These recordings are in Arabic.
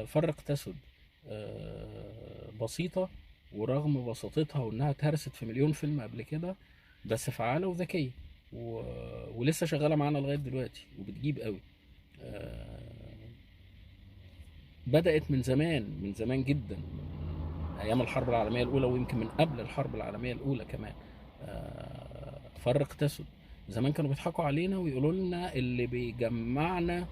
فرق تسد. بسيطة، ورغم بساطتها وانها اتهرست في مليون فيلم قبل كده، بس فعالة وذكية، و... ولسه شغالة معانا لغاية دلوقتي وبتجيب قوي. آه، بدأت من زمان، من زمان جدا، من أيام الحرب العالمية الأولى، ويمكن من قبل الحرب العالمية الأولى كمان. فرق تسد. زمان كانوا بيضحكوا علينا ويقولوا لنا اللي بيجمعنا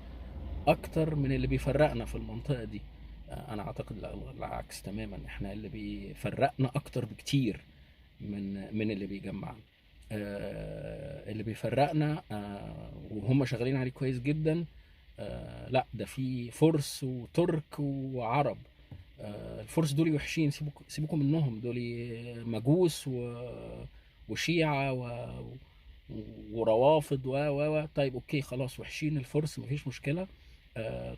أكتر من اللي بيفرقنا في المنطقة دي. أنا أعتقد العكس تماما، إحنا اللي بيفرقنا أكتر بكتير من اللي بيجمعنا. اللي بيفرقنا وهم شغالين عليه كويس جدا. لا، ده في فرس وترك وعرب. الفرس دول وحشين، سيبكم منهم، دول مجوس وشيعة وروافض طيب اوكي خلاص، وحشين الفرس مفيش مشكلة.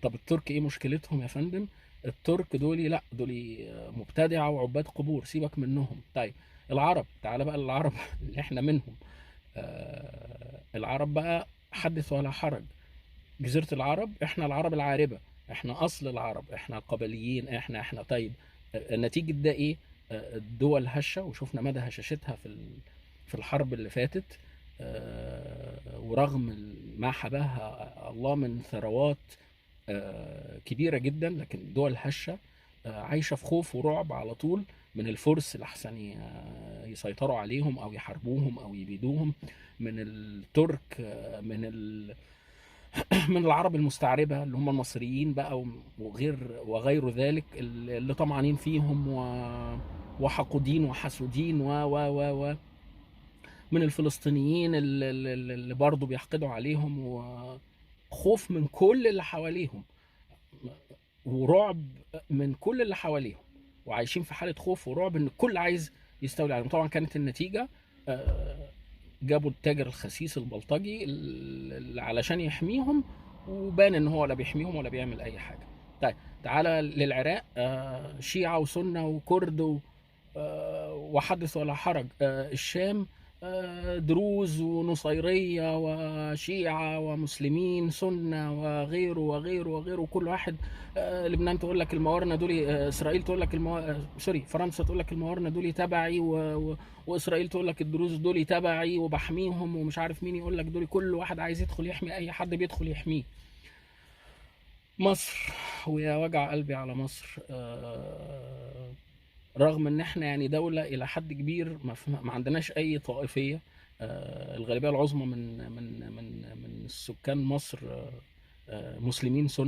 طب الترك ايه مشكلتهم يا فندم؟ الترك دول لا، دول مبتدعة وعباد قبور، سيبك منهم. طيب العرب، تعالى بقى للعرب اللي احنا منهم. العرب بقى حدث ولا حرج. جزيرة العرب، احنا العرب العاربة، احنا اصل العرب، احنا القبليين، احنا طيب. نتيجة ده ايه؟ الدول هشة، وشفنا مدى هشاشتها في الحرب اللي فاتت. ورغم ما حباها الله من ثروات كبيرة جدا، لكن دول هشة عايشة في خوف ورعب على طول من الفرس لحسن يسيطروا عليهم او يحاربوهم او يبيدوهم، من الترك، من العرب المستعربة اللي هم المصريين بقى، وغير ذلك، اللي طمعانين فيهم وحقودين وحسودين و من الفلسطينيين اللي برضه بيحقدوا عليهم، وخوف من كل اللي حواليهم، ورعب من كل اللي حواليهم، وعايشين في حالة خوف ورعب ان الكل عايز يستولي عليهم. طبعا كانت النتيجة آه، جابوا التاجر الخسيس البلطجي اللي علشان يحميهم، وبان ان هو لا بيحميهم ولا بيعمل اي حاجة. طيب تعالى للعراق، شيعة وسنة وكرد وحدث ولا حرج. الشام، دروز ونصيرية وشيعة ومسلمين سنة وغيره وغيره وغيره، وكل واحد. لبنان تقول لك الموارنة دول، إسرائيل تقول لك سوري، فرنسا تقول لك الموارنة دول تبعي، وإسرائيل تقول لك الدروز دول تبعي وبحميهم، ومش عارف مين يقول لك دول، كل واحد عايز يدخل يحمي أي حد بيدخل يحميه. مصر، ويا وجع قلبي على مصر. رغم ان احنا يعني دولة الى حد كبير ما عندناش اي طائفية. الغالبية العظمى من السكان مصر مسلمين سنة.